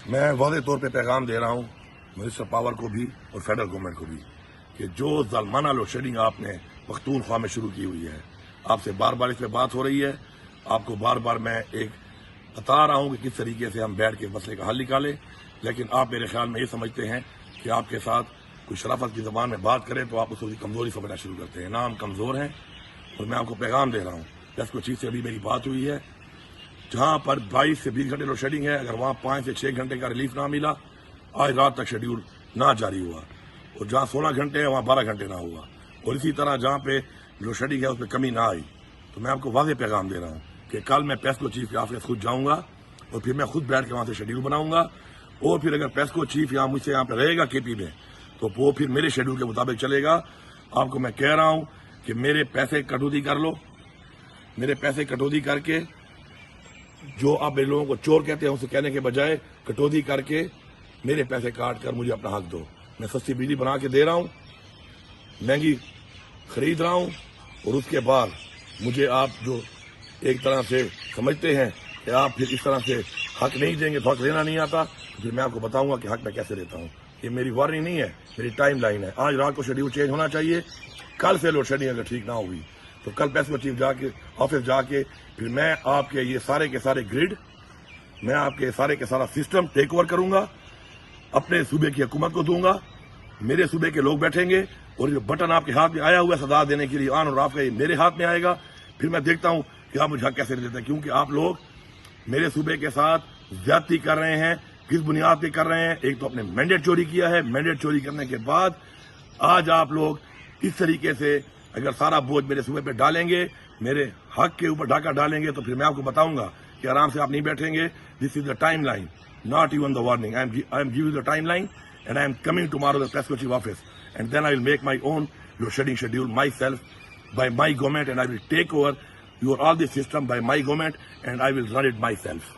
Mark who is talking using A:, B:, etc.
A: میں واضح طور پہ پیغام دے رہا ہوں منسٹر پاور کو بھی اور فیڈرل گورنمنٹ کو بھی کہ جو ظالمانہ لوڈ شیڈنگ آپ نے پختونخوا میں شروع کی ہوئی ہے، آپ سے بار بار اس پہ بات ہو رہی ہے. آپ کو بار بار میں ایک بتا رہا ہوں کہ کس طریقے سے ہم بیٹھ کے مسئلے کا حل نکالیں، لیکن آپ میرے خیال میں یہ سمجھتے ہیں کہ آپ کے ساتھ کوئی شرافت کی زبان میں بات کرے تو آپ اس کی کمزوری سمجھنا شروع کرتے ہیں. نہ ہم کمزور ہیں، اور میں آپ کو پیغام دے رہا ہوں. جس کو چیز سے ابھی میری بات ہوئی ہے، جہاں پر 22 سے 20 گھنٹے لوڈ شیڈنگ ہے، اگر وہاں 5 سے 6 گھنٹے کا ریلیف نہ ملا، آج رات تک شیڈیول نہ جاری ہوا، اور جہاں 16 گھنٹے ہے وہاں 12 گھنٹے نہ ہوا، اور اسی طرح جہاں پہ لوڈ شیڈنگ ہے اس پہ کمی نہ آئی. تو میں آپ کو واضح پیغام دے رہا ہوں کہ کل میں پیسکو چیف کے آفس خود جاؤں گا، اور پھر میں خود بیٹھ کے وہاں سے شیڈیول بناؤں گا. اور پھر اگر پیسکو چیف یہاں مجھ سے یہاں پہ رہے گا کے پی میں، تو وہ پھر میرے شیڈیول کے مطابق چلے گا. آپ کو میں کہہ رہا ہوں کہ میرے پیسے کٹوتی کر لو، میرے پیسے کٹوتی کر کے، جو آپ میرے لوگوں کو چور کہتے ہیں اسے کہنے کے بجائے کٹوتی کر کے میرے پیسے کاٹ کر مجھے اپنا حق دو. میں سستی بجلی بنا کے دے رہا ہوں، مہنگی خرید رہا ہوں، اور اس کے بعد مجھے آپ جو ایک طرح سے سمجھتے ہیں کہ آپ پھر اس طرح سے حق نہیں دیں گے تو حق لینا نہیں آتا، پھر میں آپ کو بتاؤں گا کہ حق میں کیسے لیتا ہوں. یہ میری وارننگ نہیں ہے، میری ٹائم لائن ہے. آج رات کو شیڈیول چینج ہونا چاہیے. کل سے لوڈ شیڈنگ اگر ٹھیک نہ ہوئی تو کل پیسکو چیف جا کے آفس جا کے پھر میں آپ کے یہ سارے کے سارے گریڈ، میں آپ کے سارے کے سارا سسٹم ٹیک اوور کروں گا، اپنے صوبے کی حکومت کو دوں گا. میرے صوبے کے لوگ بیٹھیں گے، اور جو بٹن آپ کے ہاتھ میں آیا ہوا ہے سزا دینے کے لیے آن اور آف کا، یہ میرے ہاتھ میں آئے گا. پھر میں دیکھتا ہوں کہ آپ مجھے حق کیسے دیتے ہیں، کیونکہ آپ لوگ میرے صوبے کے ساتھ زیادتی کر رہے ہیں. کس بنیاد پہ کر رہے ہیں؟ ایک تو اپنے مینڈیٹ چوری کیا ہے، مینڈیٹ چوری کرنے کے بعد آج آپ لوگ اس طریقے سے اگر سارا بوجھ میرے صوبے پہ ڈالیں گے، میرے حق کے اوپر ڈاکہ ڈالیں گے، تو پھر میں آپ کو بتاؤں گا کہ آرام سے آپ نہیں بیٹھیں گے. This is the timeline, not even the warning. I am giving the timeline, and I am coming tomorrow to the Pesco Chief office, and then I will make my own load shedding schedule myself by my government, and I will take over all this system by my government, and I will run it myself.